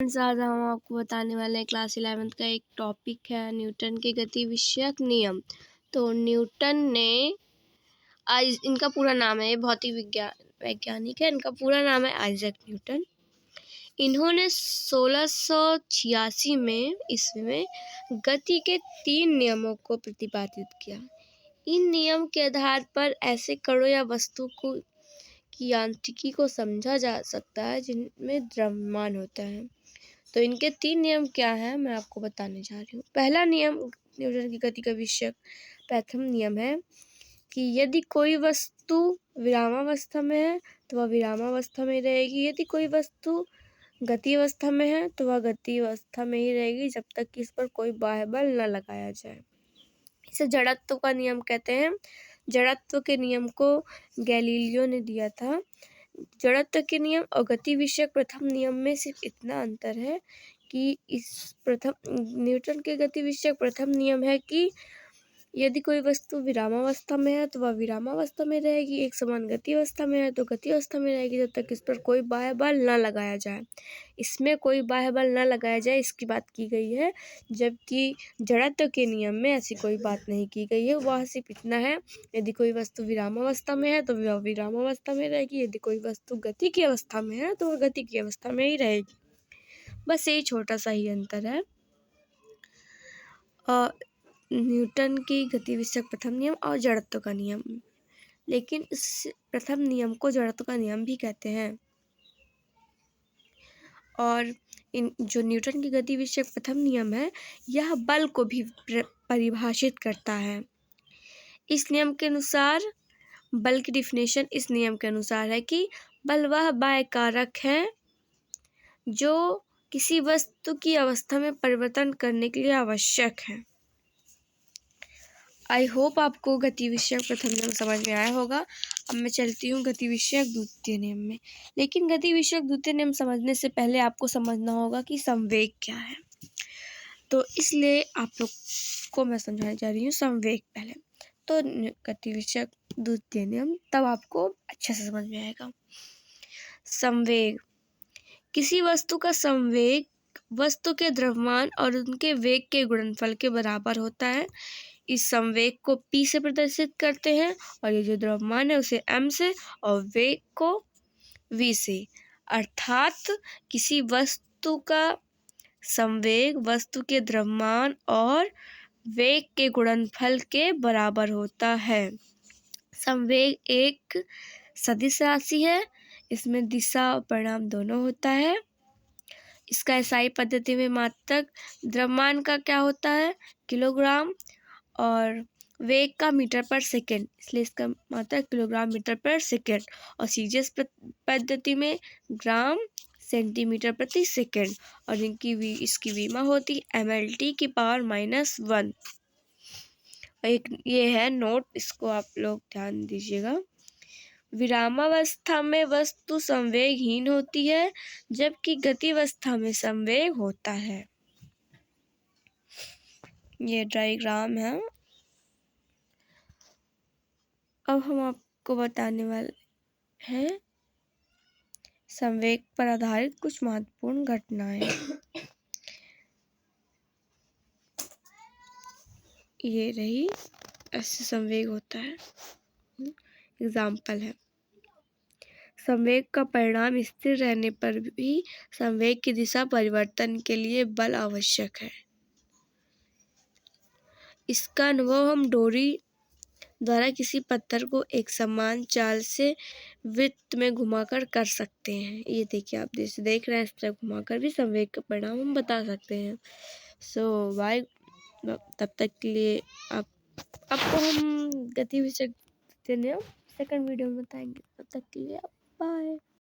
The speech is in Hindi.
आज हम आपको बताने वाले हैं क्लास 11th का एक टॉपिक है न्यूटन के गति विषयक नियम। तो न्यूटन ने इनका पूरा नाम है, भौतिक वैज्ञानिक है, इनका पूरा नाम है आइजैक न्यूटन। इन्होंने 1686 में ईस्वी में गति के 3 नियमों को प्रतिपादित किया। इन नियम के आधार पर ऐसे कणों या वस्तु की यांत्रिकी को समझा जा सकता है जिनमें द्रव्यमान होता है। तो इनके 3 नियम क्या हैं, मैं आपको बताने जा रही हूँ। पहला नियम न्यूटन की गति का विषयक प्रथम नियम है कि यदि कोई वस्तु विरामावस्था में है तो वह विरामावस्था में रहेगी, यदि कोई वस्तु गति अवस्था में है तो वह गति अवस्था में ही रहेगी जब तक कि इस पर कोई बाह्य बल न लगाया जाए। इसे जड़त्व का नियम कहते हैं। जड़त्व के नियम को गैलीलियो ने दिया था। जड़त्व के नियम और गति विषयक प्रथम नियम में सिर्फ इतना अंतर है कि न्यूटन के गति विषयक प्रथम नियम है कि यदि कोई वस्तु विरामावस्था में है तो वह विरामावस्था में रहेगी, एक समान गति अवस्था में है तो गति अवस्था में रहेगी जब तक इस पर कोई बाह्य बल न लगाया जाए। इसमें कोई बाह्य बल न लगाया जाए इसकी बात की गई है, जबकि जड़त्व के नियम में ऐसी कोई बात नहीं की गई है। वह सिर्फ इतना है, यदि कोई वस्तु विरामावस्था में है तो वह विरामावस्था में रहेगी, यदि कोई वस्तु गति की अवस्था में है तो वह गति की अवस्था में ही रहेगी। बस यही छोटा सा ही अंतर है। न्यूटन की गति विषयक प्रथम नियम और जड़त्व का नियम, लेकिन इस प्रथम नियम को जड़त्व का नियम भी कहते हैं। और जो न्यूटन की गति विषयक प्रथम नियम है यह बल को भी परिभाषित करता है। इस नियम के अनुसार बल की डिफिनेशन इस नियम के अनुसार है कि बल वह बाह्य कारक है जो किसी वस्तु की अवस्था में परिवर्तन करने के लिए आवश्यक है। आई होप आपको गति विषयक प्रथम नियम समझ में आया होगा। अब मैं चलती हूँ गति विषयक द्वितीय नियम में। लेकिन गति विषयक द्वितीय नियम समझने से पहले आपको समझना होगा कि संवेग क्या है। तो इसलिए आप लोग को मैं समझाने जा रही हूँ संवेग पहले। तो गति विषयक द्वितीय नियम तब आपको अच्छे से समझ में आएगा। संवेग, किसी वस्तु का संवेग वस्तु के द्रव्यमान और उनके वेग के गुणनफल के बराबर होता है। इस संवेग को P से प्रदर्शित करते हैं और ये जो द्रव्यमान है उसे M से और वेग को V से। अर्थात किसी वस्तु का संवेग वस्तु के द्रव्यमान और वेग के गुणनफल के बराबर होता है। संवेग एक सदिश राशि है, इसमें दिशा और परिमाण दोनों होता है। इसका SI पद्धति में मात्रक द्रव्यमान का क्या होता है, किलोग्राम, और वेग का मीटर पर सेकेंड, इसलिए इसका मात्रक किलोग्राम मीटर पर सेकेंड, और सीजीएस पद्धति में ग्राम सेंटीमीटर प्रति सेकेंड, और इसकी विमा होती MLT की पावर -1। एक ये है नोट, इसको आप लोग ध्यान दीजिएगा। विरामावस्था में वस्तु संवेगहीन होती है जबकि गतिवस्था में संवेग होता है। ये डायग्राम है। अब हम आपको बताने वाले हैं संवेग पर आधारित कुछ महत्वपूर्ण घटनाएं। ये रही, ऐसे संवेग होता है। एग्जाम्पल है, संवेग का परिणाम स्थिर रहने पर भी संवेग की दिशा परिवर्तन के लिए बल आवश्यक है। इसका अनुभव हम डोरी द्वारा किसी पत्थर को एक समान चाल से वृत्त में घुमाकर कर सकते हैं। ये देखिए, आप जैसे देख रहे हैं, इस तरह घुमाकर भी संवेग का परिणाम हम बता सकते हैं। सो बाय, तब तक के लिए आपको हम गति विषयक सेकंड वीडियो में बताएंगे। तब तक के लिए बाय।